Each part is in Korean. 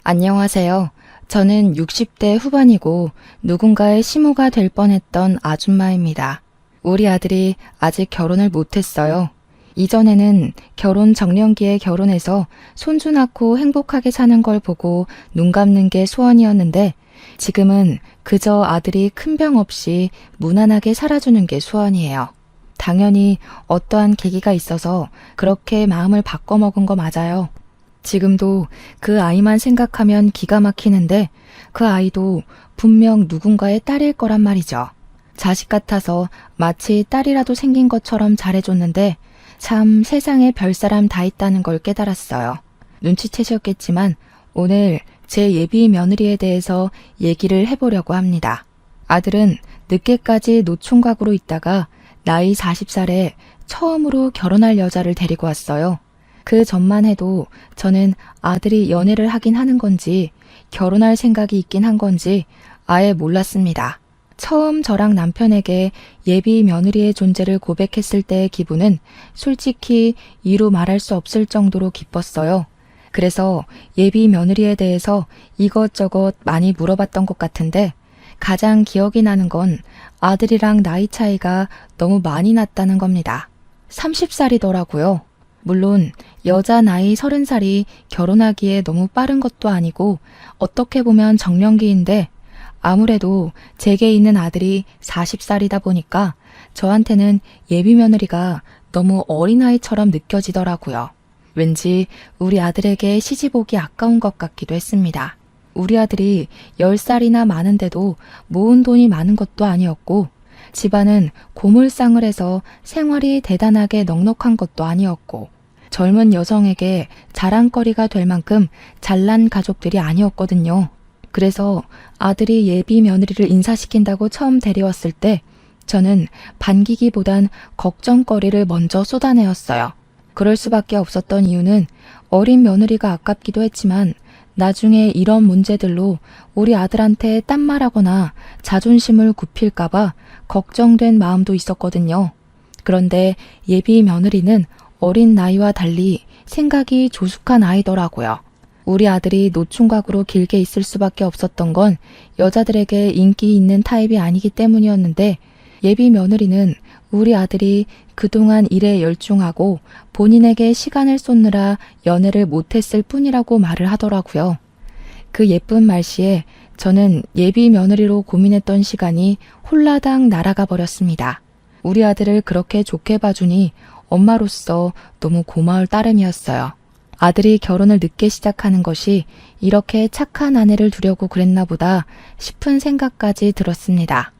안녕하세요. 저는 60대 후반이고 누군가의 시모가 될 뻔했던 아줌마입니다. 우리 아들이 아직 결혼을 못했어요. 이전에는 결혼 정년기에 결혼해서 손주 낳고 행복하게 사는 걸 보고 눈 감는 게 소원이었는데 지금은 그저 아들이 큰 병 없이 무난하게 살아주는 게 소원이에요. 당연히 어떠한 계기가 있어서 그렇게 마음을 바꿔먹은 거 맞아요. 지금도 그 아이만 생각하면 기가 막히는데 그 아이도 분명 누군가의 딸일 거란 말이죠. 자식 같아서 마치 딸이라도 생긴 것처럼 잘해줬는데 참 세상에 별사람 다 있다는 걸 깨달았어요. 눈치채셨겠지만 오늘 제 예비 며느리에 대해서 얘기를 해보려고 합니다. 아들은 늦게까지 노총각으로 있다가 나이 40살에 처음으로 결혼할 여자를 데리고 왔어요. 그 전만 해도 저는 아들이 연애를 하긴 하는 건지 결혼할 생각이 있긴 한 건지 아예 몰랐습니다. 처음 저랑 남편에게 예비 며느리의 존재를 고백했을 때의 기분은 솔직히 이루 말할 수 없을 정도로 기뻤어요. 그래서 예비 며느리에 대해서 이것저것 많이 물어봤던 것 같은데 가장 기억이 나는 건 아들이랑 나이 차이가 너무 많이 났다는 겁니다. 30살이더라고요. 물론 여자 나이 30살이 결혼하기에 너무 빠른 것도 아니고 어떻게 보면 정년기인데 아무래도 제게 있는 아들이 40살이다 보니까 저한테는 예비 며느리가 너무 어린아이처럼 느껴지더라고요. 왠지 우리 아들에게 시집 오기 아까운 것 같기도 했습니다. 우리 아들이 10살이나 많은데도 모은 돈이 많은 것도 아니었고 집안은 고물상을 해서 생활이 대단하게 넉넉한 것도 아니었고 젊은 여성에게 자랑거리가 될 만큼 잘난 가족들이 아니었거든요. 그래서 아들이 예비 며느리를 인사시킨다고 처음 데려왔을 때 저는 반기기보단 걱정거리를 먼저 쏟아내었어요. 그럴 수밖에 없었던 이유는 어린 며느리가 아깝기도 했지만 나중에 이런 문제들로 우리 아들한테 딴말하거나 자존심을 굽힐까봐 걱정된 마음도 있었거든요. 그런데 예비 며느리는 어린 나이와 달리 생각이 조숙한 아이더라고요. 우리 아들이 노총각으로 길게 있을 수밖에 없었던 건 여자들에게 인기 있는 타입이 아니기 때문이었는데 예비 며느리는 우리 아들이 그동안 일에 열중하고 본인에게 시간을 쏟느라 연애를 못했을 뿐이라고 말을 하더라고요. 그 예쁜 말씨에 저는 예비 며느리로 고민했던 시간이 홀라당 날아가 버렸습니다. 우리 아들을 그렇게 좋게 봐주니 엄마로서 너무 고마울 따름이었어요. 아들이 결혼을 늦게 시작하는 것이 이렇게 착한 아내를 두려고 그랬나 보다 싶은 생각까지 들었습니다.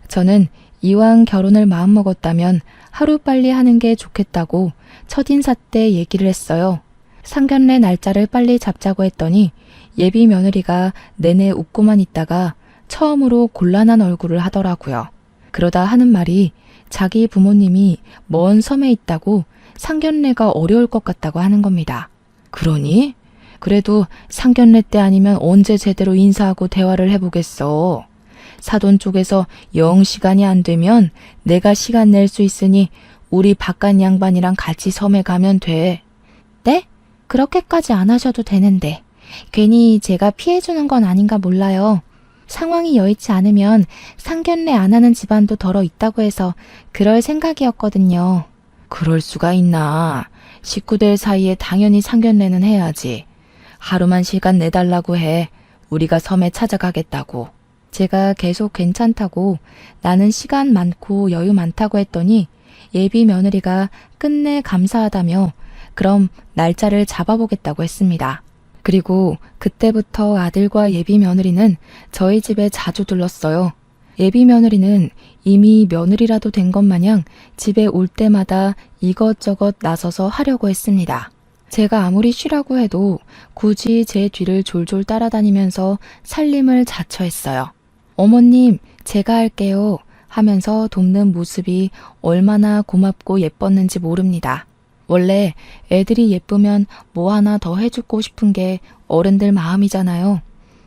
저는 이왕 결혼을 마음먹었다면 하루빨리 하는 게 좋겠다고 첫인사 때 얘기를 했어요. 상견례 날짜를 빨리 잡자고 했더니 예비 며느리가 내내 웃고만 있다가 처음으로 곤란한 얼굴을 하더라고요. 그러다 하는 말이 자기 부모님이 먼 섬에 있다고 상견례가 어려울 것 같다고 하는 겁니다. 그러니? 그래도 상견례 때 아니면 언제 제대로 인사하고 대화를 해보겠어. 사돈 쪽에서 영 시간이 안 되면 내가 시간 낼 수 있으니 우리 바깥 양반이랑 같이 섬에 가면 돼. 네? 그렇게까지 안 하셔도 되는데 괜히 제가 피해주는 건 아닌가 몰라요. 상황이 여의치 않으면 상견례 안 하는 집안도 덜어 있다고 해서 그럴 생각이었거든요. 그럴 수가 있나. 식구들 사이에 당연히 상견례는 해야지. 하루만 시간 내달라고 해. 우리가 섬에 찾아가겠다고. 제가 계속 괜찮다고 나는 시간 많고 여유 많다고 했더니 예비 며느리가 끝내 감사하다며 그럼 날짜를 잡아보겠다고 했습니다. 그리고 그때부터 아들과 예비 며느리는 저희 집에 자주 들렀어요. 예비 며느리는 이미 며느리라도 된 것 마냥 집에 올 때마다 이것저것 나서서 하려고 했습니다. 제가 아무리 쉬라고 해도 굳이 제 뒤를 졸졸 따라다니면서 살림을 자처했어요. 어머님, 제가 할게요 하면서 돕는 모습이 얼마나 고맙고 예뻤는지 모릅니다. 원래 애들이 예쁘면 뭐 하나 더 해주고 싶은 게 어른들 마음이잖아요.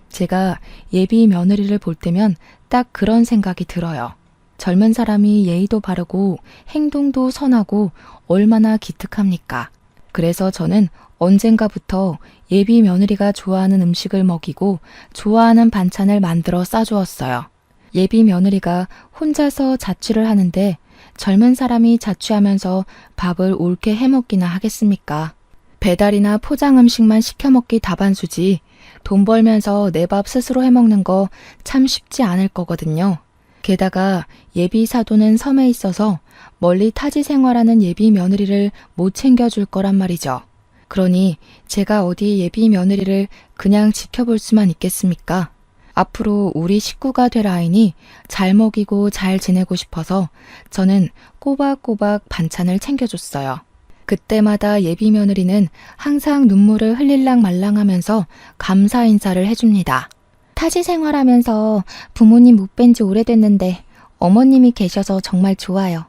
제가 예비 며느리를 볼 때면 딱 그런 생각이 들어요. 젊은 사람이 예의도 바르고 행동도 선하고 얼마나 기특합니까? 그래서 저는 언젠가부터 예비 며느리가 좋아하는 음식을 먹이고 좋아하는 반찬을 만들어 싸주었어요. 예비 며느리가 혼자서 자취를 하는데 젊은 사람이 자취하면서 밥을 옳게 해먹기나 하겠습니까? 배달이나 포장 음식만 시켜 먹기 다반수지 돈 벌면서 내 밥 스스로 해먹는 거 참 쉽지 않을 거거든요. 게다가 예비 사도는 섬에 있어서 멀리 타지 생활하는 예비 며느리를 못 챙겨줄 거란 말이죠. 그러니 제가 어디 예비 며느리를 그냥 지켜볼 수만 있겠습니까? 앞으로 우리 식구가 될 아이니 잘 먹이고 잘 지내고 싶어서 저는 꼬박꼬박 반찬을 챙겨줬어요. 그때마다 예비 며느리는 항상 눈물을 흘릴랑 말랑하면서 감사 인사를 해줍니다. 타지 생활하면서 부모님 못 뵌 지 오래됐는데 어머님이 계셔서 정말 좋아요.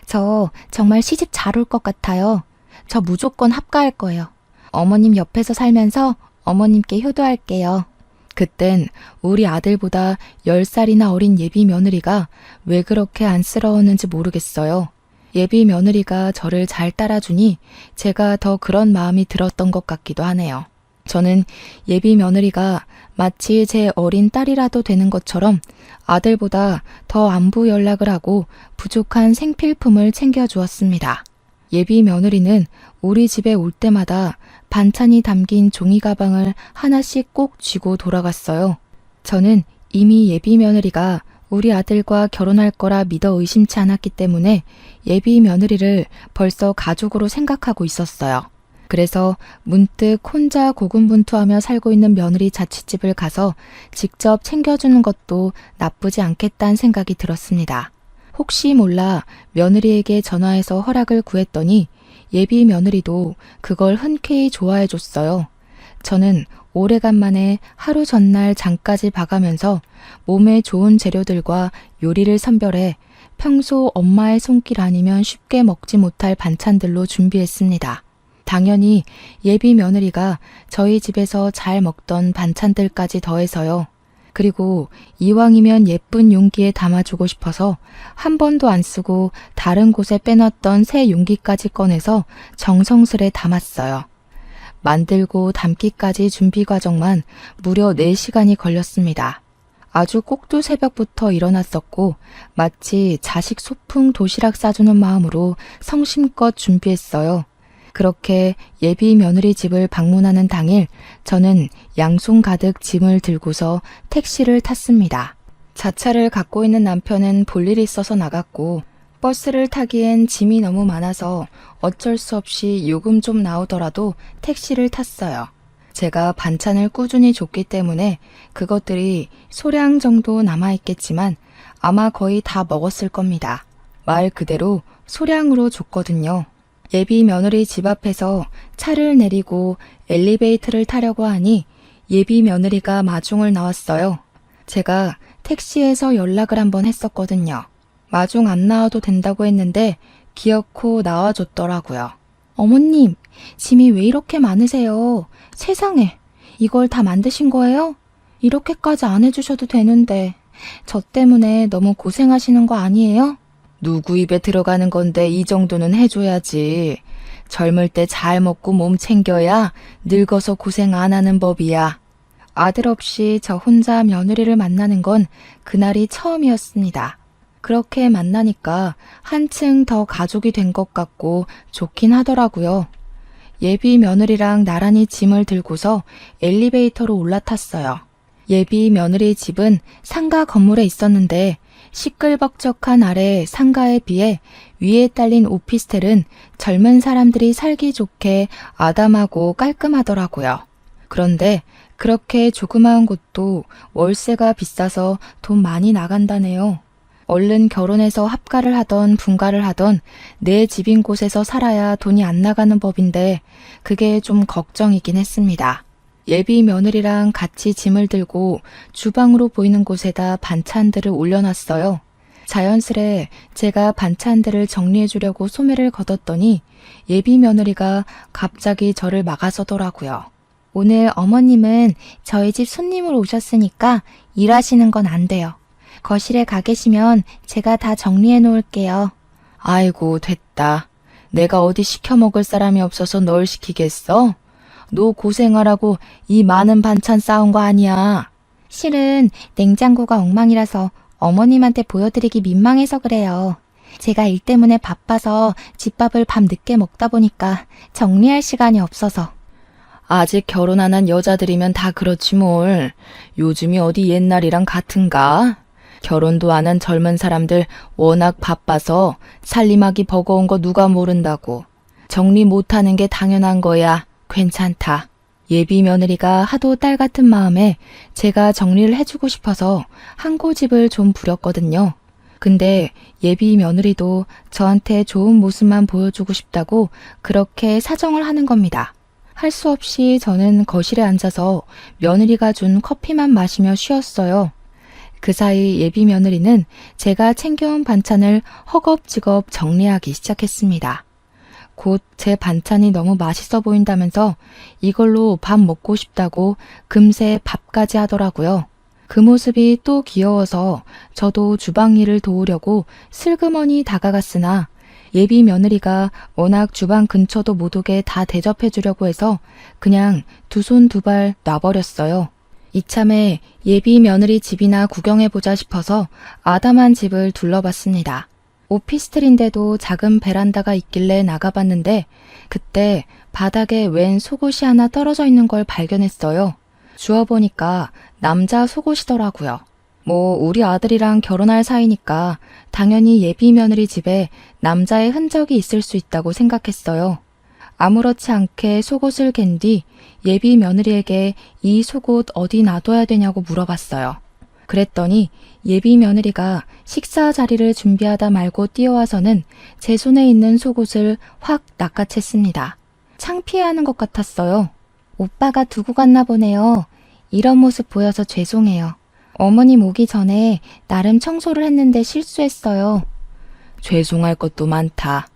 저 정말 시집 잘 올 것 같아요. 저 무조건 합가할 거예요. 어머님 옆에서 살면서 어머님께 효도할게요. 그땐 우리 아들보다 10살이나 어린 예비 며느리가 왜 그렇게 안쓰러웠는지 모르겠어요. 예비 며느리가 저를 잘 따라주니 제가 더 그런 마음이 들었던 것 같기도 하네요. 저는 예비 며느리가 마치 제 어린 딸이라도 되는 것처럼 아들보다 더 안부 연락을 하고 부족한 생필품을 챙겨주었습니다. 예비 며느리는 우리 집에 올 때마다 반찬이 담긴 종이 가방을 하나씩 꼭 쥐고 돌아갔어요. 저는 이미 예비 며느리가 우리 아들과 결혼할 거라 믿어 의심치 않았기 때문에 예비 며느리를 벌써 가족으로 생각하고 있었어요. 그래서 문득 혼자 고군분투하며 살고 있는 며느리 자취집을 가서 직접 챙겨주는 것도 나쁘지 않겠다는 생각이 들었습니다. 혹시 몰라 며느리에게 전화해서 허락을 구했더니 예비 며느리도 그걸 흔쾌히 좋아해 줬어요. 저는 오래간만에 하루 전날 장까지 봐가면서 몸에 좋은 재료들과 요리를 선별해 평소 엄마의 손길 아니면 쉽게 먹지 못할 반찬들로 준비했습니다. 당연히 예비 며느리가 저희 집에서 잘 먹던 반찬들까지 더해서요. 그리고 이왕이면 예쁜 용기에 담아주고 싶어서 한 번도 안 쓰고 다른 곳에 빼놨던 새 용기까지 꺼내서 정성스레 담았어요. 만들고 담기까지 준비 과정만 무려 4시간이 걸렸습니다. 아주 꼭두 새벽부터 일어났었고 마치 자식 소풍 도시락 싸주는 마음으로 성심껏 준비했어요. 그렇게 예비 며느리 집을 방문하는 당일 저는 양손 가득 짐을 들고서 택시를 탔습니다. 자차를 갖고 있는 남편은 볼 일이 있어서 나갔고 버스를 타기엔 짐이 너무 많아서 어쩔 수 없이 요금 좀 나오더라도 택시를 탔어요. 제가 반찬을 꾸준히 줬기 때문에 그것들이 소량 정도 남아있겠지만 아마 거의 다 먹었을 겁니다. 말 그대로 소량으로 줬거든요. 예비 며느리 집 앞에서 차를 내리고 엘리베이터를 타려고 하니 예비 며느리가 마중을 나왔어요. 제가 택시에서 연락을 한번 했었거든요. 마중 안 나와도 된다고 했는데 기어코 나와줬더라고요. 어머님, 짐이 왜 이렇게 많으세요? 세상에, 이걸 다 만드신 거예요? 이렇게까지 안 해주셔도 되는데 저 때문에 너무 고생하시는 거 아니에요? 누구 입에 들어가는 건데 이 정도는 해줘야지. 젊을 때 잘 먹고 몸 챙겨야 늙어서 고생 안 하는 법이야. 아들 없이 저 혼자 며느리를 만나는 건 그날이 처음이었습니다. 그렇게 만나니까 한층 더 가족이 된 것 같고 좋긴 하더라고요. 예비 며느리랑 나란히 짐을 들고서 엘리베이터로 올라탔어요. 예비 며느리 집은 상가 건물에 있었는데 시끌벅적한 아래 상가에 비해 위에 딸린 오피스텔은 젊은 사람들이 살기 좋게 아담하고 깔끔하더라고요. 그런데 그렇게 조그마한 곳도 월세가 비싸서 돈 많이 나간다네요. 얼른 결혼해서 합가를 하던 분가를 하던 내 집인 곳에서 살아야 돈이 안 나가는 법인데 그게 좀 걱정이긴 했습니다. 예비 며느리랑 같이 짐을 들고 주방으로 보이는 곳에다 반찬들을 올려놨어요. 자연스레 제가 반찬들을 정리해 주려고 소매를 걷었더니 예비 며느리가 갑자기 저를 막아서더라고요. 오늘 어머님은 저희 집 손님으로 오셨으니까 일하시는 건 안 돼요. 거실에 가 계시면 제가 다 정리해 놓을게요. 아이고 됐다. 내가 어디 시켜 먹을 사람이 없어서 널 시키겠어? 너 고생하라고 이 많은 반찬 싸운 거 아니야. 실은 냉장고가 엉망이라서 어머님한테 보여드리기 민망해서 그래요. 제가 일 때문에 바빠서 집밥을 밤 늦게 먹다 보니까 정리할 시간이 없어서. 아직 결혼 안 한 여자들이면 다 그렇지 뭘. 요즘이 어디 옛날이랑 같은가? 결혼도 안 한 젊은 사람들 워낙 바빠서 살림하기 버거운 거 누가 모른다고. 정리 못하는 게 당연한 거야. 괜찮다. 예비 며느리가 하도 딸 같은 마음에 제가 정리를 해주고 싶어서 한 고집을 좀 부렸거든요. 근데 예비 며느리도 저한테 좋은 모습만 보여주고 싶다고 그렇게 사정을 하는 겁니다. 할 수 없이 저는 거실에 앉아서 며느리가 준 커피만 마시며 쉬었어요. 그 사이 예비 며느리는 제가 챙겨온 반찬을 허겁지겁 정리하기 시작했습니다. 곧 제 반찬이 너무 맛있어 보인다면서 이걸로 밥 먹고 싶다고 금세 밥까지 하더라고요. 그 모습이 또 귀여워서 저도 주방 일을 도우려고 슬그머니 다가갔으나 예비 며느리가 워낙 주방 근처도 못 오게 다 대접해 주려고 해서 그냥 두 손 두 발 놔버렸어요. 이참에 예비 며느리 집이나 구경해보자 싶어서 아담한 집을 둘러봤습니다. 오피스텔인데도 작은 베란다가 있길래 나가봤는데 그때 바닥에 웬 속옷이 하나 떨어져 있는 걸 발견했어요. 주워보니까 남자 속옷이더라고요. 우리 아들이랑 결혼할 사이니까 당연히 예비 며느리 집에 남자의 흔적이 있을 수 있다고 생각했어요. 아무렇지 않게 속옷을 갠 뒤 예비 며느리에게 이 속옷 어디 놔둬야 되냐고 물어봤어요. 그랬더니 예비 며느리가 식사 자리를 준비하다 말고 뛰어와서는 제 손에 있는 속옷을 확 낚아챘습니다. 창피해하는 것 같았어요. 오빠가 두고 갔나 보네요. 이런 모습 보여서 죄송해요. 어머님 오기 전에 나름 청소를 했는데 실수했어요. 죄송할 것도 많다.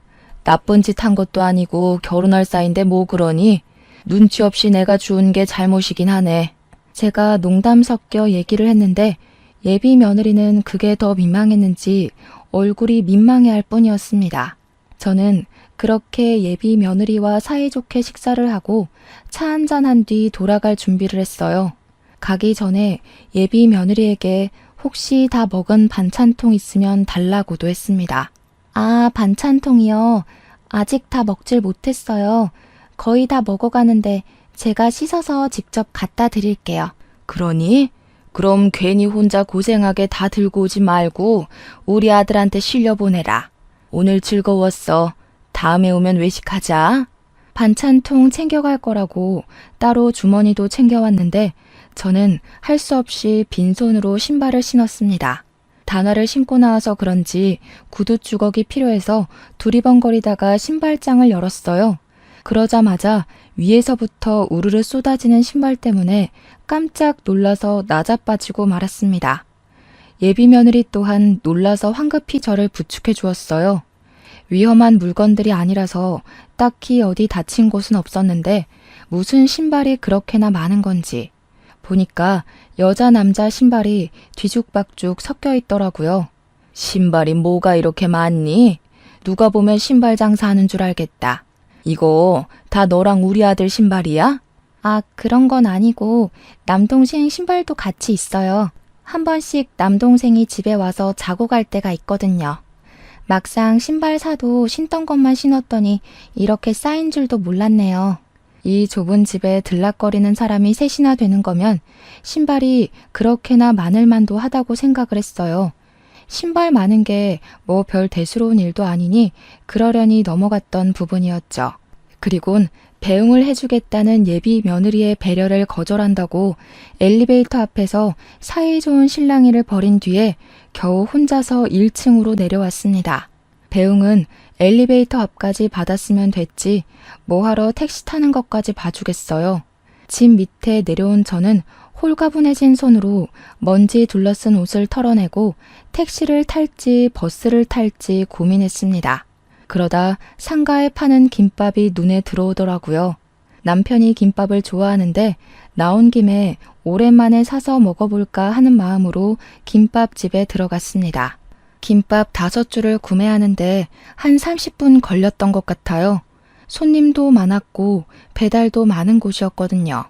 나쁜 짓 한 것도 아니고 결혼할 사이인데 뭐 그러니? 눈치 없이 내가 주운 게 잘못이긴 하네. 제가 농담 섞여 얘기를 했는데 예비 며느리는 그게 더 민망했는지 얼굴이 민망해할 뿐이었습니다. 저는 그렇게 예비 며느리와 사이좋게 식사를 하고 차 한잔한 뒤 돌아갈 준비를 했어요. 가기 전에 예비 며느리에게 혹시 다 먹은 반찬통 있으면 달라고도 했습니다. 아, 반찬통이요. 아직 다 먹질 못했어요. 거의 다 먹어가는데 제가 씻어서 직접 갖다 드릴게요. 그러니? 그럼 괜히 혼자 고생하게 다 들고 오지 말고 우리 아들한테 실려보내라. 오늘 즐거웠어. 다음에 오면 외식하자. 반찬통 챙겨갈 거라고 따로 주머니도 챙겨왔는데 저는 할 수 없이 빈손으로 신발을 신었습니다. 단화를 신고 나와서 그런지 구두 주걱이 필요해서 두리번거리다가 신발장을 열었어요. 그러자마자 위에서부터 우르르 쏟아지는 신발 때문에 깜짝 놀라서 나자빠지고 말았습니다. 예비 며느리 또한 놀라서 황급히 저를 부축해 주었어요. 위험한 물건들이 아니라서 딱히 어디 다친 곳은 없었는데 무슨 신발이 그렇게나 많은 건지 보니까 여자 남자 신발이 뒤죽박죽 섞여 있더라고요. 신발이 뭐가 이렇게 많니? 누가 보면 신발 장사하는 줄 알겠다. 이거 다 너랑 우리 아들 신발이야? 아, 그런 건 아니고 남동생 신발도 같이 있어요. 한 번씩 남동생이 집에 와서 자고 갈 때가 있거든요. 막상 신발 사도 신던 것만 신었더니 이렇게 쌓인 줄도 몰랐네요. 이 좁은 집에 들락거리는 사람이 셋이나 되는 거면 신발이 그렇게나 많을 만도 하다고 생각을 했어요. 신발 많은 게 뭐 별 대수로운 일도 아니니 그러려니 넘어갔던 부분이었죠. 그리곤 배웅을 해주겠다는 예비 며느리의 배려를 거절한다고 엘리베이터 앞에서 사이좋은 실랑이를 벌인 뒤에 겨우 혼자서 1층으로 내려왔습니다. 배웅은 엘리베이터 앞까지 받았으면 됐지 뭐하러 택시 타는 것까지 봐주겠어요. 집 밑에 내려온 저는 홀가분해진 손으로 먼지 둘러쓴 옷을 털어내고 택시를 탈지 버스를 탈지 고민했습니다. 그러다 상가에 파는 김밥이 눈에 들어오더라고요. 남편이 김밥을 좋아하는데 나온 김에 오랜만에 사서 먹어볼까 하는 마음으로 김밥집에 들어갔습니다. 김밥 5줄을 구매하는데 한 30분 걸렸던 것 같아요. 손님도 많았고 배달도 많은 곳이었거든요.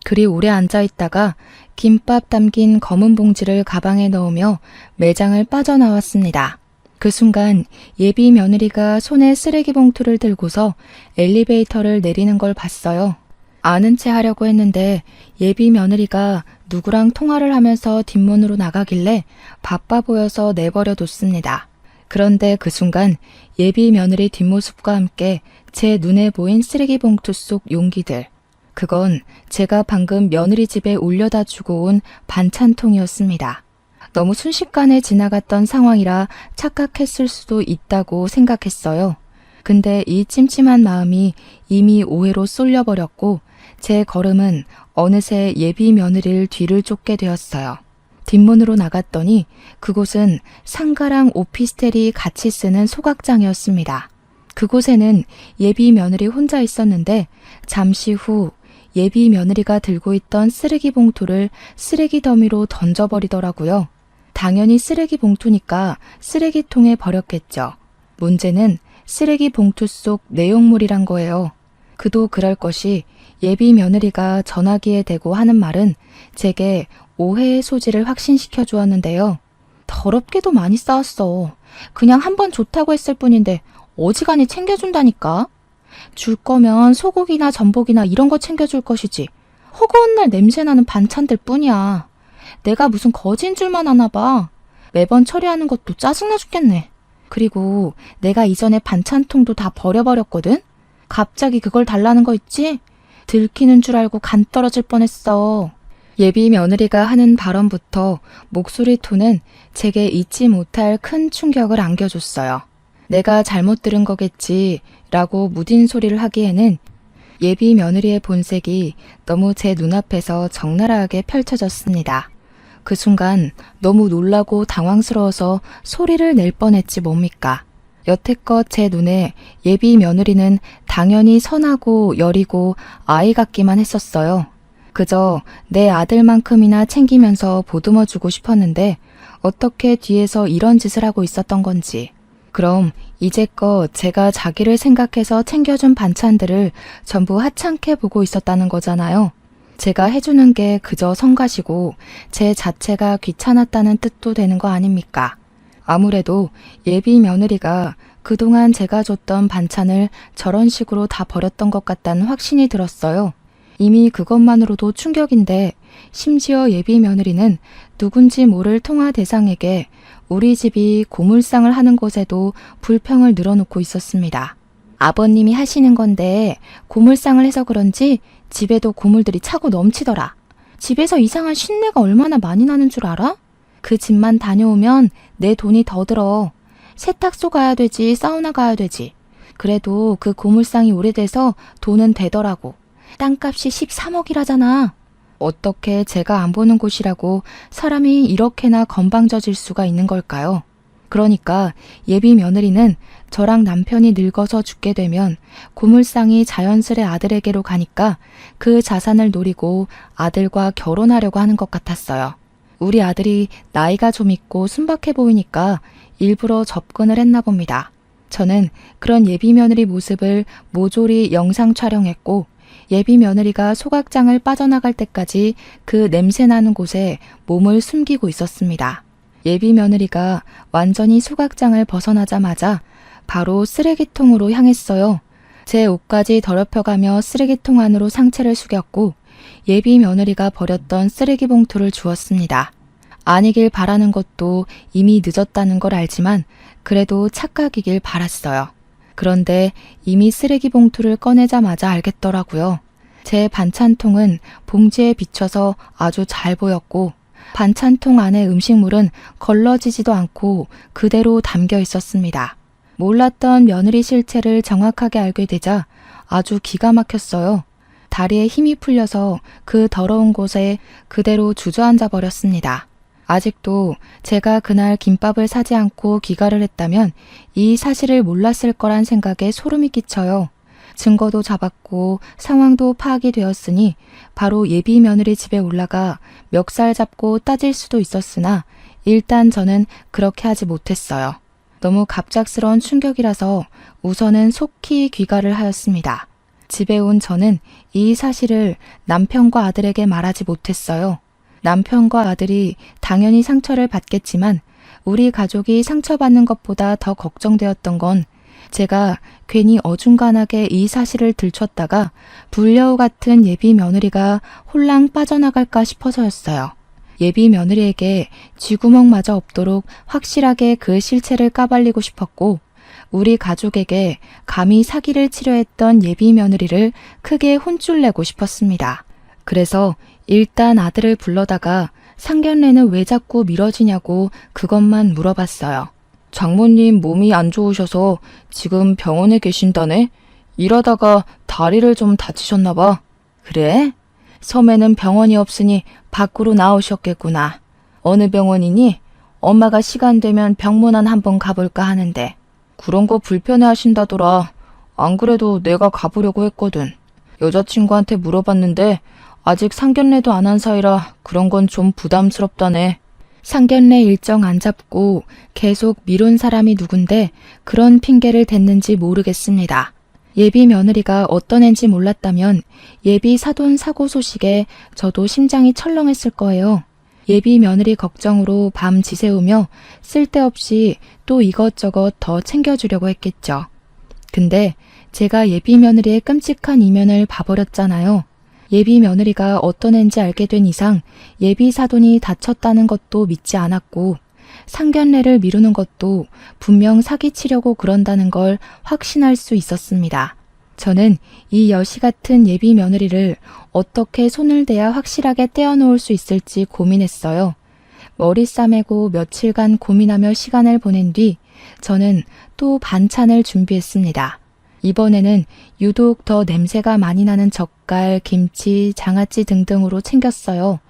그리 오래 앉아 있다가 김밥 담긴 검은 봉지를 가방에 넣으며 매장을 빠져나왔습니다. 그 순간 예비 며느리가 손에 쓰레기 봉투를 들고서 엘리베이터를 내리는 걸 봤어요. 아는 체 하려고 했는데 예비 며느리가 누구랑 통화를 하면서 뒷문으로 나가길래 바빠 보여서 내버려 뒀습니다. 그런데 그 순간 예비 며느리 뒷모습과 함께 제 눈에 보인 쓰레기 봉투 속 용기들. 그건 제가 방금 며느리 집에 올려다 주고 온 반찬통이었습니다. 너무 순식간에 지나갔던 상황이라 착각했을 수도 있다고 생각했어요. 근데 이 찜찜한 마음이 이미 오해로 쏠려버렸고 제 걸음은 어느새 예비 며느리를 뒤를 쫓게 되었어요. 뒷문으로 나갔더니 그곳은 상가랑 오피스텔이 같이 쓰는 소각장이었습니다. 그곳에는 예비 며느리 혼자 있었는데 잠시 후 예비 며느리가 들고 있던 쓰레기 봉투를 쓰레기 더미로 던져버리더라고요. 당연히 쓰레기 봉투니까 쓰레기통에 버렸겠죠. 문제는 쓰레기 봉투 속 내용물이란 거예요. 그도 그럴 것이 예비 며느리가 전화기에 대고 하는 말은 제게 오해의 소지를 확신시켜 주었는데요. 더럽게도 많이 싸웠어. 그냥 한 번 좋다고 했을 뿐인데 어지간히 챙겨준다니까. 줄 거면 소고기나 전복이나 이런 거 챙겨줄 것이지. 허구한 날 냄새나는 반찬들 뿐이야. 내가 무슨 거지인 줄만 아나 봐. 매번 처리하는 것도 짜증나 죽겠네. 그리고 내가 이전에 반찬통도 다 버려버렸거든? 갑자기 그걸 달라는 거 있지? 들키는 줄 알고 간 떨어질 뻔했어. 예비 며느리가 하는 발언부터 목소리 톤은 제게 잊지 못할 큰 충격을 안겨줬어요. 내가 잘못 들은 거겠지 라고 무딘 소리를 하기에는 예비 며느리의 본색이 너무 제 눈앞에서 적나라하게 펼쳐졌습니다. 그 순간 너무 놀라고 당황스러워서 소리를 낼 뻔했지 뭡니까. 여태껏 제 눈에 예비 며느리는 당연히 선하고 여리고 아이 같기만 했었어요. 그저 내 아들만큼이나 챙기면서 보듬어주고 싶었는데 어떻게 뒤에서 이런 짓을 하고 있었던 건지. 그럼 이제껏 제가 자기를 생각해서 챙겨준 반찬들을 전부 하찮게 보고 있었다는 거잖아요. 제가 해주는 게 그저 성가시고 제 자체가 귀찮았다는 뜻도 되는 거 아닙니까? 아무래도 예비 며느리가 그동안 제가 줬던 반찬을 저런 식으로 다 버렸던 것 같다는 확신이 들었어요. 이미 그것만으로도 충격인데 심지어 예비 며느리는 누군지 모를 통화 대상에게 우리 집이 고물상을 하는 곳에도 불평을 늘어놓고 있었습니다. 아버님이 하시는 건데 고물상을 해서 그런지 집에도 고물들이 차고 넘치더라. 집에서 이상한 쉰내가 얼마나 많이 나는 줄 알아? 그 집만 다녀오면 내 돈이 더 들어. 세탁소 가야 되지, 사우나 가야 되지. 그래도 그 고물상이 오래돼서 돈은 되더라고. 땅값이 13억이라잖아. 어떻게 제가 안 보는 곳이라고 사람이 이렇게나 건방져질 수가 있는 걸까요? 그러니까 예비 며느리는 저랑 남편이 늙어서 죽게 되면 고물상이 자연스레 아들에게로 가니까 그 자산을 노리고 아들과 결혼하려고 하는 것 같았어요. 우리 아들이 나이가 좀 있고 순박해 보이니까 일부러 접근을 했나 봅니다. 저는 그런 예비 며느리 모습을 모조리 영상 촬영했고 예비 며느리가 소각장을 빠져나갈 때까지 그 냄새나는 곳에 몸을 숨기고 있었습니다. 예비 며느리가 완전히 소각장을 벗어나자마자 바로 쓰레기통으로 향했어요. 제 옷까지 더럽혀가며 쓰레기통 안으로 상체를 숙였고 예비 며느리가 버렸던 쓰레기 봉투를 주었습니다. 아니길 바라는 것도 이미 늦었다는 걸 알지만 그래도 착각이길 바랐어요. 그런데 이미 쓰레기 봉투를 꺼내자마자 알겠더라고요. 제 반찬통은 봉지에 비춰서 아주 잘 보였고 반찬통 안의 음식물은 걸러지지도 않고 그대로 담겨 있었습니다. 몰랐던 며느리 실체를 정확하게 알게 되자 아주 기가 막혔어요. 다리에 힘이 풀려서 그 더러운 곳에 그대로 주저앉아 버렸습니다. 아직도 제가 그날 김밥을 사지 않고 귀가를 했다면 이 사실을 몰랐을 거란 생각에 소름이 끼쳐요. 증거도 잡았고 상황도 파악이 되었으니 바로 예비 며느리 집에 올라가 멱살 잡고 따질 수도 있었으나 일단 저는 그렇게 하지 못했어요. 너무 갑작스러운 충격이라서 우선은 속히 귀가를 하였습니다. 집에 온 저는 이 사실을 남편과 아들에게 말하지 못했어요. 남편과 아들이 당연히 상처를 받겠지만 우리 가족이 상처받는 것보다 더 걱정되었던 건 제가 괜히 어중간하게 이 사실을 들췄다가 불려우 같은 예비 며느리가 홀랑 빠져나갈까 싶어서였어요. 예비 며느리에게 쥐구멍마저 없도록 확실하게 그 실체를 까발리고 싶었고 우리 가족에게 감히 사기를 치려 했던 예비 며느리를 크게 혼쭐 내고 싶었습니다. 그래서 일단 아들을 불러다가 상견례는 왜 자꾸 미뤄지냐고 그것만 물어봤어요. 장모님 몸이 안 좋으셔서 지금 병원에 계신다네? 일하다가 다리를 좀 다치셨나 봐. 그래? 섬에는 병원이 없으니 밖으로 나오셨겠구나. 어느 병원이니? 엄마가 시간 되면 병문안 한번 가볼까 하는데. 그런 거 불편해 하신다더라. 안 그래도 내가 가보려고 했거든. 여자친구한테 물어봤는데 아직 상견례도 안 한 사이라 그런 건 좀 부담스럽다네. 상견례 일정 안 잡고 계속 미룬 사람이 누군데 그런 핑계를 댔는지 모르겠습니다. 예비 며느리가 어떤 앤지 몰랐다면 예비 사돈 사고 소식에 저도 심장이 철렁했을 거예요. 예비 며느리 걱정으로 밤 지새우며 쓸데없이 또 이것저것 더 챙겨주려고 했겠죠. 근데 제가 예비 며느리의 끔찍한 이면을 봐버렸잖아요. 예비 며느리가 어떤 앤지 알게 된 이상 예비 사돈이 다쳤다는 것도 믿지 않았고 상견례를 미루는 것도 분명 사기치려고 그런다는 걸 확신할 수 있었습니다. 저는 이 여시 같은 예비 며느리를 어떻게 손을 대야 확실하게 떼어놓을 수 있을지 고민했어요. 머리 싸매고 며칠간 고민하며 시간을 보낸 뒤 저는 또 반찬을 준비했습니다. 이번에는 유독 더 냄새가 많이 나는 젓갈, 김치, 장아찌 등등으로 챙겼어요.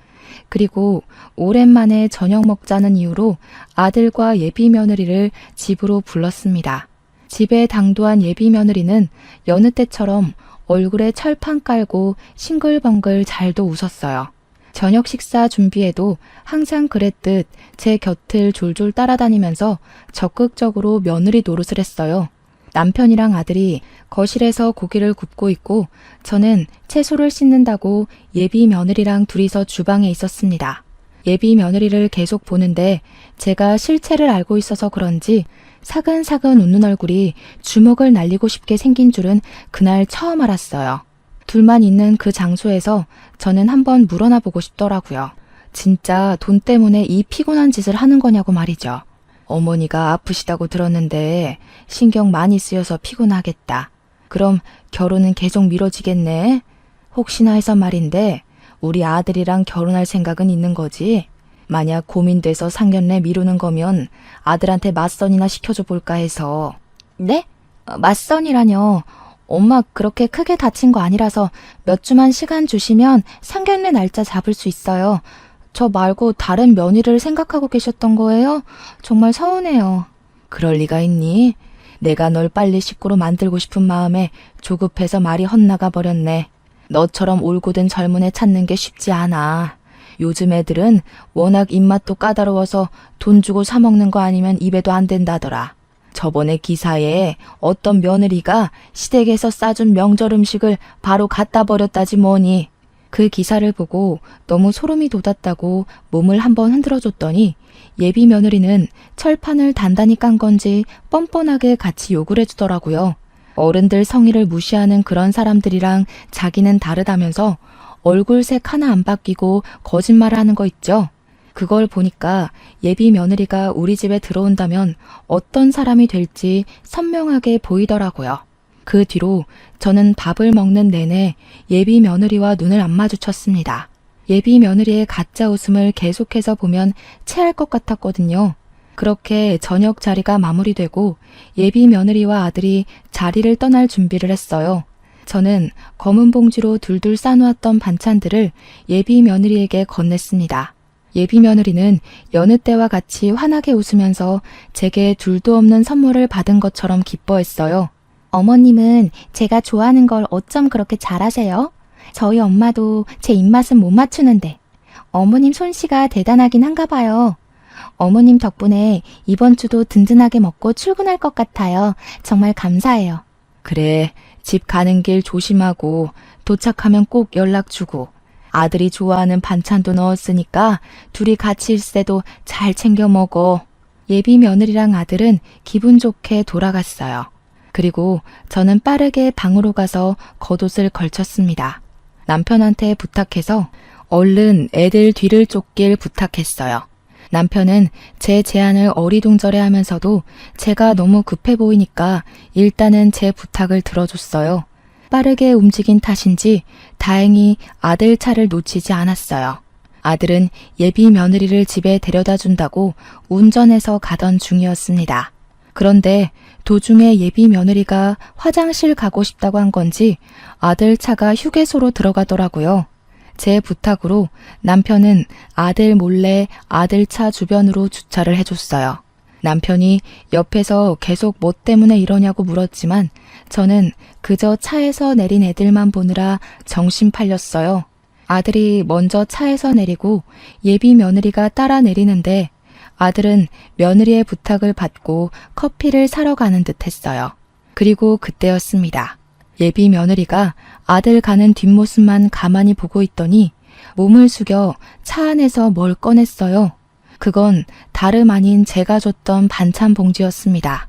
그리고 오랜만에 저녁 먹자는 이유로 아들과 예비 며느리를 집으로 불렀습니다. 집에 당도한 예비 며느리는 여느 때처럼 얼굴에 철판 깔고 싱글벙글 잘도 웃었어요. 저녁 식사 준비에도 항상 그랬듯 제 곁을 졸졸 따라다니면서 적극적으로 며느리 노릇을 했어요. 남편이랑 아들이 거실에서 고기를 굽고 있고 저는 채소를 씻는다고 예비 며느리랑 둘이서 주방에 있었습니다. 예비 며느리를 계속 보는데 제가 실체를 알고 있어서 그런지 사근사근 웃는 얼굴이 주먹을 날리고 싶게 생긴 줄은 그날 처음 알았어요. 둘만 있는 그 장소에서 저는 한번 물어나 보고 싶더라고요. 진짜 돈 때문에 이 피곤한 짓을 하는 거냐고 말이죠. 어머니가 아프시다고 들었는데 신경 많이 쓰여서 피곤하겠다. 그럼 결혼은 계속 미뤄지겠네. 혹시나 해서 말인데 우리 아들이랑 결혼할 생각은 있는 거지? 만약 고민돼서 상견례 미루는 거면 아들한테 맞선이나 시켜줘 볼까 해서. 네? 맞선이라뇨. 엄마 그렇게 크게 다친 거 아니라서 몇 주만 시간 주시면 상견례 날짜 잡을 수 있어요. 저 말고 다른 며느리를 생각하고 계셨던 거예요? 정말 서운해요. 그럴 리가 있니? 내가 널 빨리 식구로 만들고 싶은 마음에 조급해서 말이 헛나가 버렸네. 너처럼 올곧은 젊은 애 찾는 게 쉽지 않아. 요즘 애들은 워낙 입맛도 까다로워서 돈 주고 사 먹는 거 아니면 입에도 안 된다더라. 저번에 기사에 어떤 며느리가 시댁에서 싸준 명절 음식을 바로 갖다 버렸다지 뭐니. 그 기사를 보고 너무 소름이 돋았다고 몸을 한번 흔들어줬더니 예비 며느리는 철판을 단단히 깐 건지 뻔뻔하게 같이 욕을 해주더라고요. 어른들 성의를 무시하는 그런 사람들이랑 자기는 다르다면서 얼굴색 하나 안 바뀌고 거짓말을 하는 거 있죠. 그걸 보니까 예비 며느리가 우리 집에 들어온다면 어떤 사람이 될지 선명하게 보이더라고요. 그 뒤로 저는 밥을 먹는 내내 예비 며느리와 눈을 안 마주쳤습니다. 예비 며느리의 가짜 웃음을 계속해서 보면 체할 것 같았거든요. 그렇게 저녁 자리가 마무리되고 예비 며느리와 아들이 자리를 떠날 준비를 했어요. 저는 검은 봉지로 둘둘 싸놓았던 반찬들을 예비 며느리에게 건넸습니다. 예비 며느리는 여느 때와 같이 환하게 웃으면서 제게 둘도 없는 선물을 받은 것처럼 기뻐했어요. 어머님은 제가 좋아하는 걸 어쩜 그렇게 잘하세요? 저희 엄마도 제 입맛은 못 맞추는데 어머님 솜씨가 대단하긴 한가 봐요. 어머님 덕분에 이번 주도 든든하게 먹고 출근할 것 같아요. 정말 감사해요. 그래, 집 가는 길 조심하고 도착하면 꼭 연락 주고 아들이 좋아하는 반찬도 넣었으니까 둘이 같이 있을 때도 잘 챙겨 먹어. 예비 며느리랑 아들은 기분 좋게 돌아갔어요. 그리고 저는 빠르게 방으로 가서 겉옷을 걸쳤습니다. 남편한테 부탁해서 얼른 애들 뒤를 쫓길 부탁했어요. 남편은 제 제안을 어리둥절해 하면서도 제가 너무 급해 보이니까 일단은 제 부탁을 들어줬어요. 빠르게 움직인 탓인지 다행히 아들 차를 놓치지 않았어요. 아들은 예비 며느리를 집에 데려다 준다고 운전해서 가던 중이었습니다. 그런데 도중에 예비 며느리가 화장실 가고 싶다고 한 건지 아들 차가 휴게소로 들어가더라고요. 제 부탁으로 남편은 아들 몰래 아들 차 주변으로 주차를 해줬어요. 남편이 옆에서 계속 뭐 때문에 이러냐고 물었지만 저는 그저 차에서 내린 애들만 보느라 정신 팔렸어요. 아들이 먼저 차에서 내리고 예비 며느리가 따라 내리는데 아들은 며느리의 부탁을 받고 커피를 사러 가는 듯 했어요. 그리고 그때였습니다. 예비 며느리가 아들 가는 뒷모습만 가만히 보고 있더니 몸을 숙여 차 안에서 뭘 꺼냈어요. 그건 다름 아닌 제가 줬던 반찬 봉지였습니다.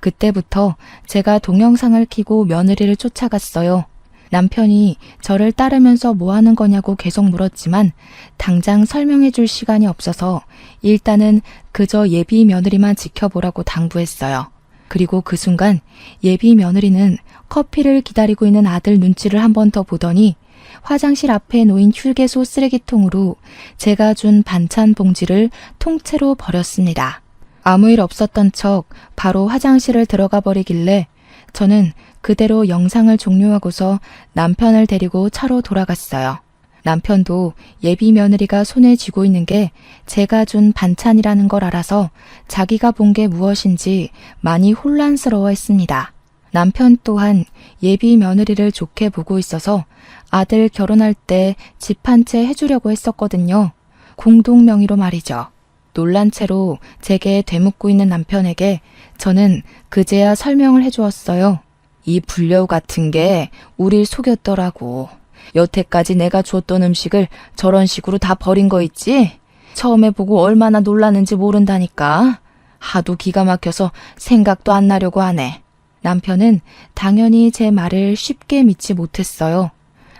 그때부터 제가 동영상을 켜고 며느리를 쫓아갔어요. 남편이 저를 따르면서 뭐 하는 거냐고 계속 물었지만 당장 설명해 줄 시간이 없어서 일단은 그저 예비 며느리만 지켜보라고 당부했어요. 그리고 그 순간 예비 며느리는 커피를 기다리고 있는 아들 눈치를 한 번 더 보더니 화장실 앞에 놓인 휴게소 쓰레기통으로 제가 준 반찬 봉지를 통째로 버렸습니다. 아무 일 없었던 척 바로 화장실을 들어가 버리길래 저는 그대로 영상을 종료하고서 남편을 데리고 차로 돌아갔어요. 남편도 예비 며느리가 손에 쥐고 있는 게 제가 준 반찬이라는 걸 알아서 자기가 본 게 무엇인지 많이 혼란스러워했습니다. 남편 또한 예비 며느리를 좋게 보고 있어서 아들 결혼할 때 집 한 채 해주려고 했었거든요. 공동 명의로 말이죠. 놀란 채로 제게 되묻고 있는 남편에게 저는 그제야 설명을 해주었어요. 이 불려우 같은 게 우릴 속였더라고. 여태까지 내가 줬던 음식을 저런 식으로 다 버린 거 있지? 처음에 보고 얼마나 놀랐는지 모른다니까. 하도 기가 막혀서 생각도 안 나려고 하네. 남편은 당연히 제 말을 쉽게 믿지 못했어요.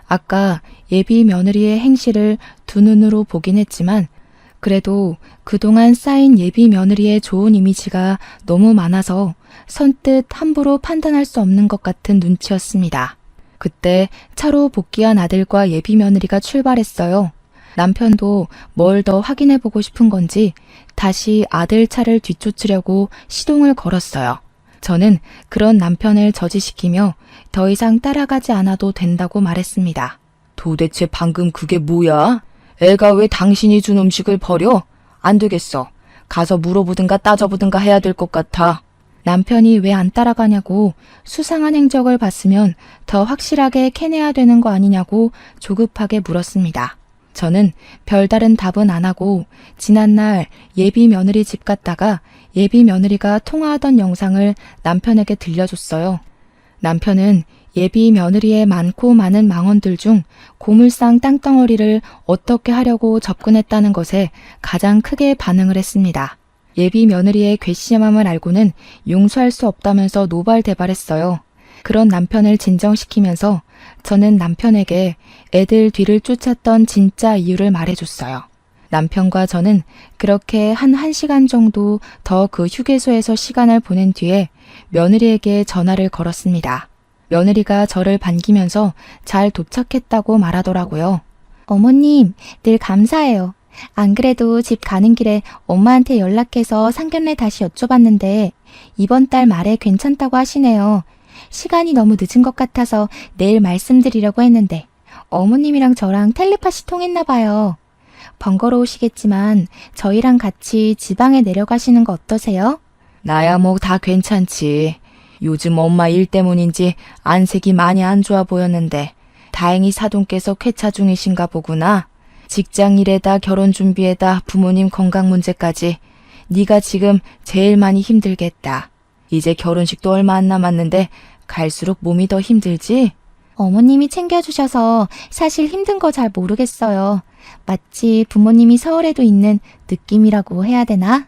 아까 예비 며느리의 행실을 두 눈으로 보긴 했지만 그래도 그동안 쌓인 예비 며느리의 좋은 이미지가 너무 많아서 선뜻 함부로 판단할 수 없는 것 같은 눈치였습니다. 그때 차로 복귀한 아들과 예비 며느리가 출발했어요. 남편도 뭘 더 확인해 보고 싶은 건지 다시 아들 차를 뒤쫓으려고 시동을 걸었어요. 저는 그런 남편을 저지시키며 더 이상 따라가지 않아도 된다고 말했습니다. 도대체 방금 그게 뭐야? 애가 왜 당신이 준 음식을 버려? 안 되겠어. 가서 물어보든가 따져보든가 해야 될 것 같아. 남편이 왜 안 따라가냐고 수상한 행적을 봤으면 더 확실하게 캐내야 되는 거 아니냐고 조급하게 물었습니다. 저는 별다른 답은 안 하고 지난날 예비 며느리 집 갔다가 예비 며느리가 통화하던 영상을 남편에게 들려줬어요. 남편은 예비 며느리의 많고 많은 망언들 중 고물상 땅덩어리를 어떻게 하려고 접근했다는 것에 가장 크게 반응을 했습니다. 예비 며느리의 괘씸함을 알고는 용서할 수 없다면서 노발대발했어요. 그런 남편을 진정시키면서 저는 남편에게 애들 뒤를 쫓았던 진짜 이유를 말해줬어요. 남편과 저는 그렇게 한 1시간 정도 더 그 휴게소에서 시간을 보낸 뒤에 며느리에게 전화를 걸었습니다. 며느리가 저를 반기면서 잘 도착했다고 말하더라고요. 어머님, 늘 감사해요. 안 그래도 집 가는 길에 엄마한테 연락해서 상견례 다시 여쭤봤는데 이번 달 말에 괜찮다고 하시네요. 시간이 너무 늦은 것 같아서 내일 말씀드리려고 했는데 어머님이랑 저랑 텔레파시 통했나 봐요. 번거로우시겠지만 저희랑 같이 지방에 내려가시는 거 어떠세요? 나야 뭐 다 괜찮지. 요즘 엄마 일 때문인지 안색이 많이 안 좋아 보였는데 다행히 사돈께서 쾌차 중이신가 보구나. 직장 일에다 결혼 준비에다 부모님 건강 문제까지 네가 지금 제일 많이 힘들겠다. 이제 결혼식도 얼마 안 남았는데 갈수록 몸이 더 힘들지? 어머님이 챙겨주셔서 사실 힘든 거 잘 모르겠어요. 마치 부모님이 서울에도 있는 느낌이라고 해야 되나?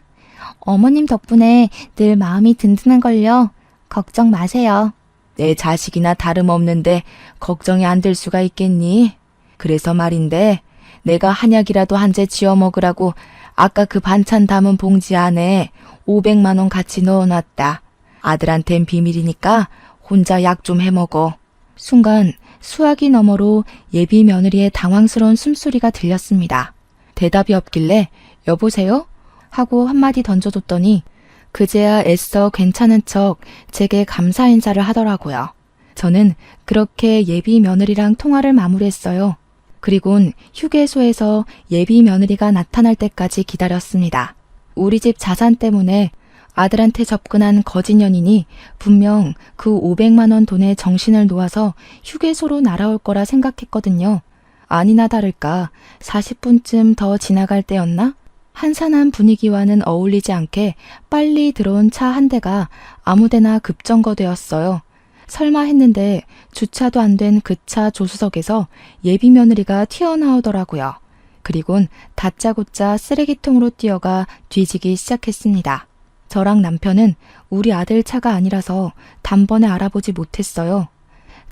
어머님 덕분에 늘 마음이 든든한걸요. 걱정 마세요. 내 자식이나 다름없는데 걱정이 안 될 수가 있겠니? 그래서 말인데 내가 한약이라도 한 재 지어 먹으라고 아까 그 반찬 담은 봉지 안에 500만 원 같이 넣어놨다. 아들한텐 비밀이니까 혼자 약 좀 해먹어. 순간 수화기 너머로 예비 며느리의 당황스러운 숨소리가 들렸습니다. 대답이 없길래 여보세요? 하고 한마디 던져줬더니 그제야 애써 괜찮은 척 제게 감사 인사를 하더라고요. 저는 그렇게 예비 며느리랑 통화를 마무리했어요. 그리곤 휴게소에서 예비 며느리가 나타날 때까지 기다렸습니다. 우리 집 자산 때문에 아들한테 접근한 거짓 연인이 분명 그 500만 원 돈에 정신을 놓아서 휴게소로 날아올 거라 생각했거든요. 아니나 다를까 40분쯤 더 지나갈 때였나? 한산한 분위기와는 어울리지 않게 빨리 들어온 차 한 대가 아무데나 급정거되었어요. 설마 했는데 주차도 안 된 그 차 조수석에서 예비 며느리가 튀어나오더라고요. 그리곤 다짜고짜 쓰레기통으로 뛰어가 뒤지기 시작했습니다. 저랑 남편은 우리 아들 차가 아니라서 단번에 알아보지 못했어요.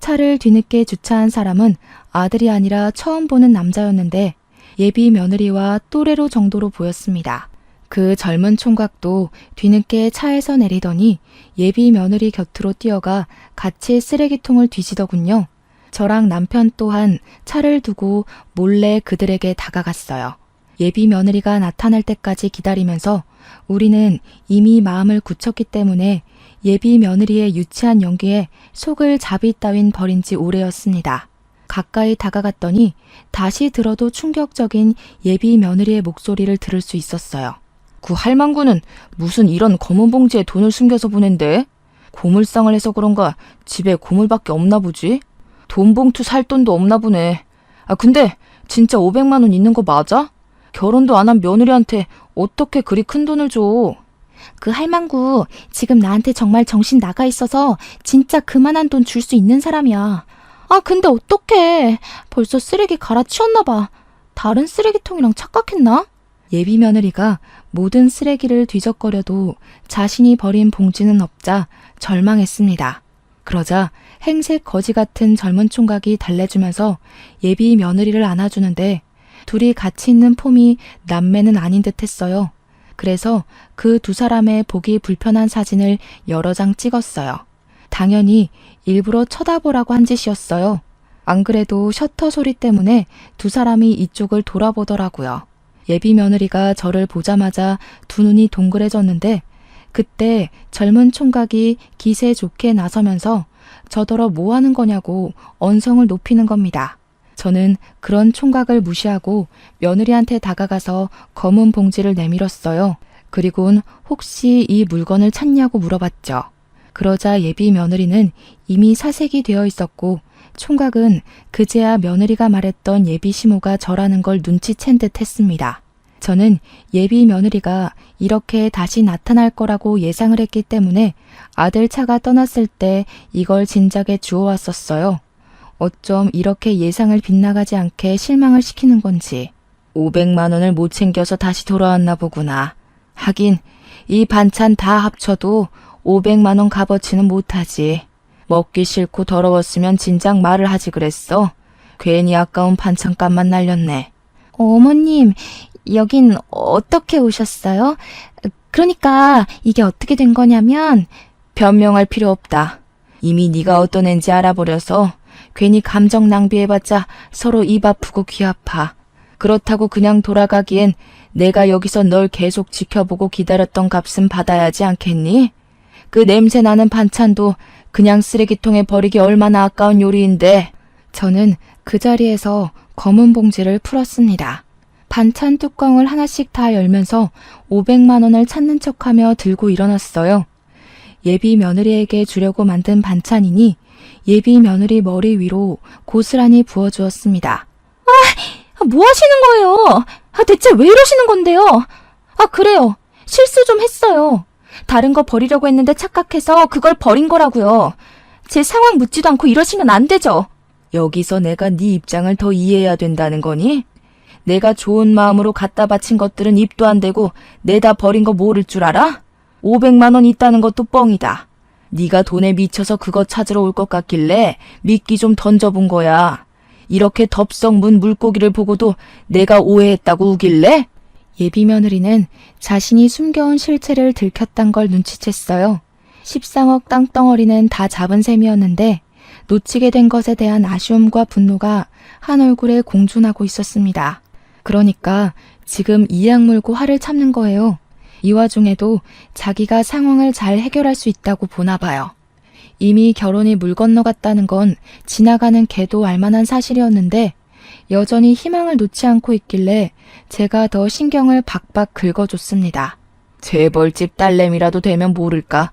차를 뒤늦게 주차한 사람은 아들이 아니라 처음 보는 남자였는데 예비 며느리와 또래로 정도로 보였습니다. 그 젊은 총각도 뒤늦게 차에서 내리더니 예비 며느리 곁으로 뛰어가 같이 쓰레기통을 뒤지더군요. 저랑 남편 또한 차를 두고 몰래 그들에게 다가갔어요. 예비 며느리가 나타날 때까지 기다리면서 우리는 이미 마음을 굳혔기 때문에 예비 며느리의 유치한 연기에 속을 자비 따윈 버린 지 오래였습니다. 가까이 다가갔더니 다시 들어도 충격적인 예비 며느리의 목소리를 들을 수 있었어요. 그 할망구는 무슨 이런 검은 봉지에 돈을 숨겨서 보낸대? 고물상을 해서 그런가 집에 고물밖에 없나 보지? 돈 봉투 살 돈도 없나 보네. 아 근데 진짜 500만 원 있는 거 맞아? 결혼도 안 한 며느리한테 어떻게 그리 큰 돈을 줘? 그 할망구 지금 나한테 정말 정신 나가 있어서 진짜 그만한 돈 줄 수 있는 사람이야. 아 근데 어떡해. 벌써 쓰레기 갈아치웠나 봐. 다른 쓰레기통이랑 착각했나? 예비 며느리가 모든 쓰레기를 뒤적거려도 자신이 버린 봉지는 없자 절망했습니다. 그러자 행색 거지 같은 젊은 총각이 달래주면서 예비 며느리를 안아주는데 둘이 같이 있는 폼이 남매는 아닌 듯 했어요. 그래서 그 두 사람의 보기 불편한 사진을 여러 장 찍었어요. 당연히 일부러 쳐다보라고 한 짓이었어요. 안 그래도 셔터 소리 때문에 두 사람이 이쪽을 돌아보더라고요. 예비 며느리가 저를 보자마자 두 눈이 동그래졌는데 그때 젊은 총각이 기세 좋게 나서면서 저더러 뭐 하는 거냐고 언성을 높이는 겁니다. 저는 그런 총각을 무시하고 며느리한테 다가가서 검은 봉지를 내밀었어요. 그리곤 혹시 이 물건을 찾냐고 물어봤죠. 그러자 예비 며느리는 이미 사색이 되어 있었고 총각은 그제야 며느리가 말했던 예비 시모가 저라는 걸 눈치챈 듯 했습니다. 저는 예비 며느리가 이렇게 다시 나타날 거라고 예상을 했기 때문에 아들 차가 떠났을 때 이걸 진작에 주워왔었어요. 어쩜 이렇게 예상을 빗나가지 않게 실망을 시키는 건지. 500만 원을 못 챙겨서 다시 돌아왔나 보구나. 하긴 이 반찬 다 합쳐도 500만 원 값어치는 못하지. 먹기 싫고 더러웠으면 진작 말을 하지 그랬어. 괜히 아까운 반찬값만 날렸네. 어머님, 여긴 어떻게 오셨어요? 그러니까 이게 어떻게 된 거냐면 변명할 필요 없다. 이미 네가 어떤 앤지 알아버려서 괜히 감정 낭비해봤자 서로 입 아프고 귀 아파. 그렇다고 그냥 돌아가기엔 내가 여기서 널 계속 지켜보고 기다렸던 값은 받아야지 않겠니? 그 냄새 나는 반찬도 그냥 쓰레기통에 버리기 얼마나 아까운 요리인데. 저는 그 자리에서 검은 봉지를 풀었습니다. 반찬 뚜껑을 하나씩 다 열면서 500만 원을 찾는 척하며 들고 일어났어요. 예비 며느리에게 주려고 만든 반찬이니 예비 며느리 머리 위로 고스란히 부어주었습니다. 뭐 하시는 거예요? 대체 왜 이러시는 건데요? 그래요. 실수 좀 했어요. 다른 거 버리려고 했는데 착각해서 그걸 버린 거라고요. 제 상황 묻지도 않고 이러시면 안 되죠. 여기서 내가 네 입장을 더 이해해야 된다는 거니? 내가 좋은 마음으로 갖다 바친 것들은 입도 안 대고 내다 버린 거 모를 줄 알아? 500만 원 있다는 것도 뻥이다. 네가 돈에 미쳐서 그거 찾으러 올 것 같길래 미끼 좀 던져본 거야. 이렇게 덥석 문 물고기를 보고도 내가 오해했다고 우길래? 예비 며느리는 자신이 숨겨온 실체를 들켰단 걸 눈치챘어요. 13억 땅덩어리는 다 잡은 셈이었는데 놓치게 된 것에 대한 아쉬움과 분노가 한 얼굴에 공존하고 있었습니다. 그러니까 지금 이악 물고 화를 참는 거예요. 이 와중에도 자기가 상황을 잘 해결할 수 있다고 보나 봐요. 이미 결혼이 물 건너갔다는 건 지나가는 개도 알만한 사실이었는데 여전히 희망을 놓지 않고 있길래 제가 더 신경을 박박 긁어줬습니다. 재벌집 딸내미라도 되면 모를까?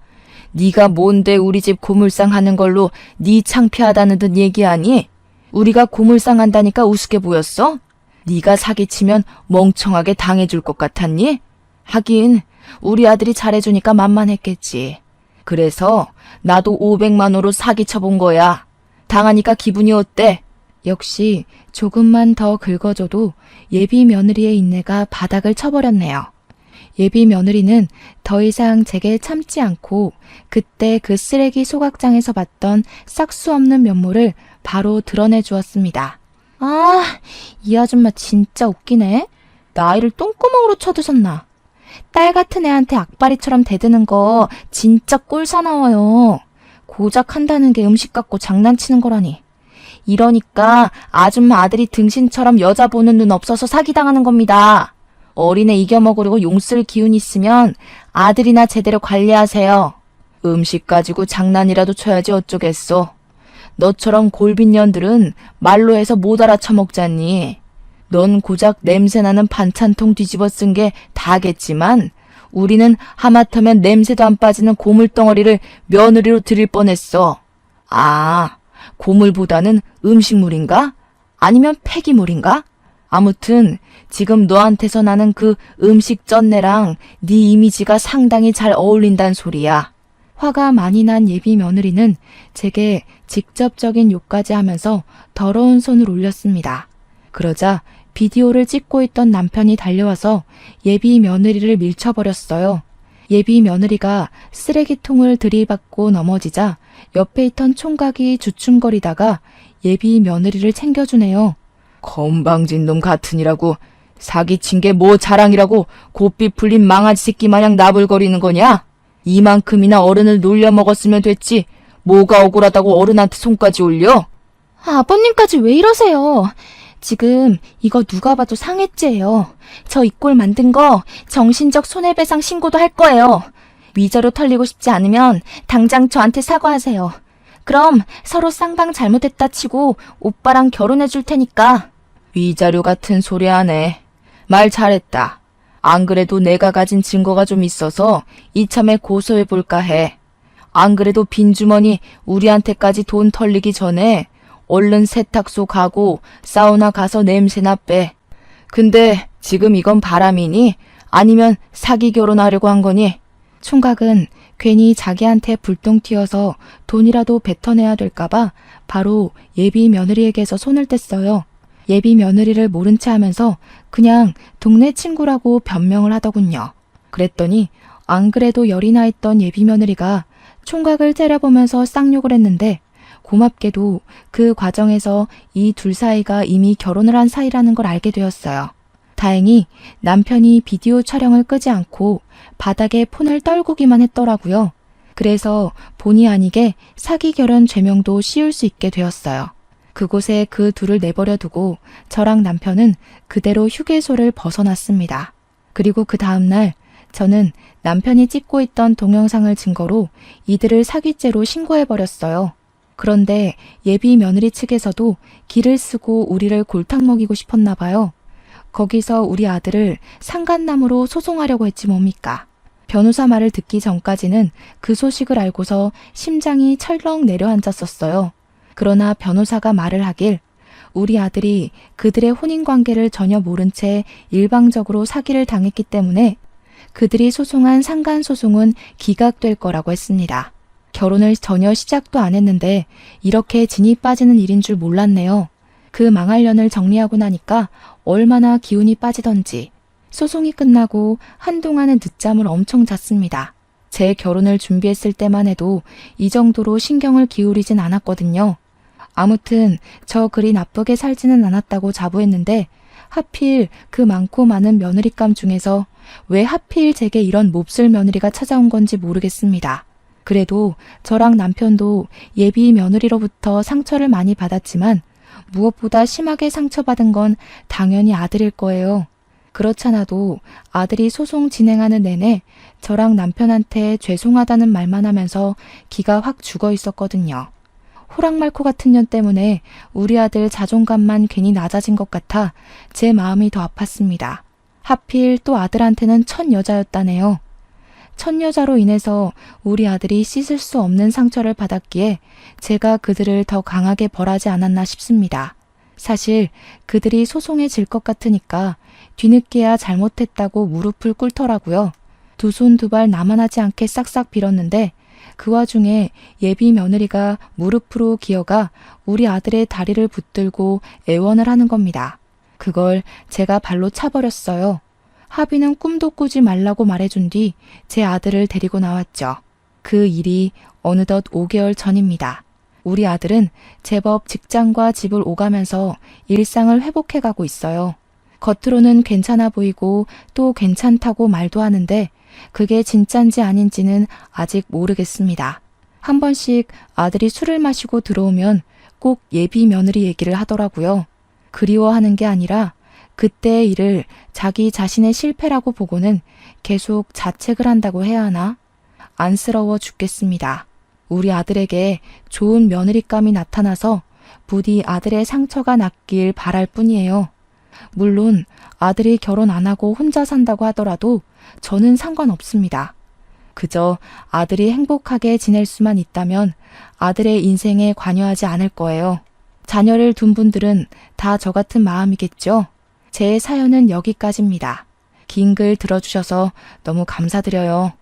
네가 뭔데 우리 집 고물상 하는 걸로 네 창피하다는 듯 얘기하니? 우리가 고물상 한다니까 우습게 보였어? 네가 사기치면 멍청하게 당해줄 것 같았니? 하긴 우리 아들이 잘해주니까 만만했겠지. 그래서 나도 500만 원으로 사기쳐본 거야. 당하니까 기분이 어때? 역시 조금만 더 긁어줘도 예비 며느리의 인내가 바닥을 쳐버렸네요. 예비 며느리는 더 이상 제게 참지 않고 그때 그 쓰레기 소각장에서 봤던 싹수 없는 면모를 바로 드러내 주었습니다. 이 아줌마 진짜 웃기네. 나이를 똥구멍으로 쳐드셨나. 딸 같은 애한테 악바리처럼 대드는 거 진짜 꼴사나워요. 고작 한다는 게 음식 갖고 장난치는 거라니. 이러니까 아줌마 아들이 등신처럼 여자 보는 눈 없어서 사기당하는 겁니다. 어린애 이겨먹으려고 용쓸 기운 있으면 아들이나 제대로 관리하세요. 음식 가지고 장난이라도 쳐야지 어쩌겠소. 너처럼 골빈년들은 말로 해서 못 알아쳐먹잖니. 넌 고작 냄새나는 반찬통 뒤집어 쓴 게 다겠지만 우리는 하마터면 냄새도 안 빠지는 고물덩어리를 며느리로 드릴 뻔했어. 고물보다는 음식물인가? 아니면 폐기물인가? 아무튼 지금 너한테서 나는 그 음식 쩐내랑 네 이미지가 상당히 잘 어울린단 소리야. 화가 많이 난 예비 며느리는 제게 직접적인 욕까지 하면서 더러운 손을 올렸습니다. 그러자 비디오를 찍고 있던 남편이 달려와서 예비 며느리를 밀쳐버렸어요. 예비 며느리가 쓰레기통을 들이받고 넘어지자 옆에 있던 총각이 주춤거리다가 예비 며느리를 챙겨주네요. 건방진 놈 같으니라고 사기친 게 뭐 자랑이라고 곱비 풀린 망아지 새끼 마냥 나불거리는 거냐? 이만큼이나 어른을 놀려먹었으면 됐지 뭐가 억울하다고 어른한테 손까지 올려? 아버님까지 왜 이러세요? 지금 이거 누가 봐도 상해죄예요. 저 이 꼴 만든 거 정신적 손해배상 신고도 할 거예요. 위자료 털리고 싶지 않으면 당장 저한테 사과하세요. 그럼 서로 쌍방 잘못했다 치고 오빠랑 결혼해 줄 테니까. 위자료 같은 소리 하네. 말 잘했다. 안 그래도 내가 가진 증거가 좀 있어서 이참에 고소해 볼까 해. 안 그래도 빈주머니 우리한테까지 돈 털리기 전에 얼른 세탁소 가고 사우나 가서 냄새나 빼. 근데 지금 이건 바람이니? 아니면 사기 결혼하려고 한 거니? 총각은 괜히 자기한테 불똥 튀어서 돈이라도 뱉어내야 될까봐 바로 예비 며느리에게서 손을 뗐어요. 예비 며느리를 모른 체 하면서 그냥 동네 친구라고 변명을 하더군요. 그랬더니 안 그래도 열이 나 있던 예비 며느리가 총각을 째려보면서 쌍욕을 했는데 고맙게도 그 과정에서 이 둘 사이가 이미 결혼을 한 사이라는 걸 알게 되었어요. 다행히 남편이 비디오 촬영을 끄지 않고 바닥에 폰을 떨구기만 했더라고요. 그래서 본의 아니게 사기 결혼 죄명도 씌울 수 있게 되었어요. 그곳에 그 둘을 내버려 두고 저랑 남편은 그대로 휴게소를 벗어났습니다. 그리고 그 다음날 저는 남편이 찍고 있던 동영상을 증거로 이들을 사기죄로 신고해버렸어요. 그런데 예비 며느리 측에서도 기를 쓰고 우리를 골탕 먹이고 싶었나 봐요. 거기서 우리 아들을 상간남으로 소송하려고 했지 뭡니까. 변호사 말을 듣기 전까지는 그 소식을 알고서 심장이 철렁 내려앉았었어요. 그러나 변호사가 말을 하길 우리 아들이 그들의 혼인관계를 전혀 모른 채 일방적으로 사기를 당했기 때문에 그들이 소송한 상간소송은 기각될 거라고 했습니다. 결혼을 전혀 시작도 안 했는데 이렇게 진이 빠지는 일인 줄 몰랐네요. 그 망할 년을 정리하고 나니까 얼마나 기운이 빠지던지. 소송이 끝나고 한동안은 늦잠을 엄청 잤습니다. 제 결혼을 준비했을 때만 해도 이 정도로 신경을 기울이진 않았거든요. 아무튼 저 그리 나쁘게 살지는 않았다고 자부했는데 하필 그 많고 많은 며느리감 중에서 왜 하필 제게 이런 몹쓸 며느리가 찾아온 건지 모르겠습니다. 그래도 저랑 남편도 예비 며느리로부터 상처를 많이 받았지만 무엇보다 심하게 상처받은 건 당연히 아들일 거예요. 그렇잖아도 아들이 소송 진행하는 내내 저랑 남편한테 죄송하다는 말만 하면서 기가 확 죽어 있었거든요. 호랑말코 같은 년 때문에 우리 아들 자존감만 괜히 낮아진 것 같아 제 마음이 더 아팠습니다. 하필 또 아들한테는 첫 여자였다네요. 첫 여자로 인해서 우리 아들이 씻을 수 없는 상처를 받았기에 제가 그들을 더 강하게 벌하지 않았나 싶습니다. 사실 그들이 소송에 질 것 같으니까 뒤늦게야 잘못했다고 무릎을 꿇더라고요. 두 손 두 발 나만하지 않게 싹싹 빌었는데 그 와중에 예비 며느리가 무릎으로 기어가 우리 아들의 다리를 붙들고 애원을 하는 겁니다. 그걸 제가 발로 차버렸어요. 하비는 꿈도 꾸지 말라고 말해준 뒤 제 아들을 데리고 나왔죠. 그 일이 어느덧 5개월 전입니다. 우리 아들은 제법 직장과 집을 오가면서 일상을 회복해가고 있어요. 겉으로는 괜찮아 보이고 또 괜찮다고 말도 하는데 그게 진짠지 아닌지는 아직 모르겠습니다. 한 번씩 아들이 술을 마시고 들어오면 꼭 예비 며느리 얘기를 하더라고요. 그리워하는 게 아니라 그때의 일을 자기 자신의 실패라고 보고는 계속 자책을 한다고 해야 하나? 안쓰러워 죽겠습니다. 우리 아들에게 좋은 며느리감이 나타나서 부디 아들의 상처가 낫길 바랄 뿐이에요. 물론 아들이 결혼 안 하고 혼자 산다고 하더라도 저는 상관없습니다. 그저 아들이 행복하게 지낼 수만 있다면 아들의 인생에 관여하지 않을 거예요. 자녀를 둔 분들은 다 저 같은 마음이겠죠? 제 사연은 여기까지입니다. 긴 글 들어주셔서 너무 감사드려요.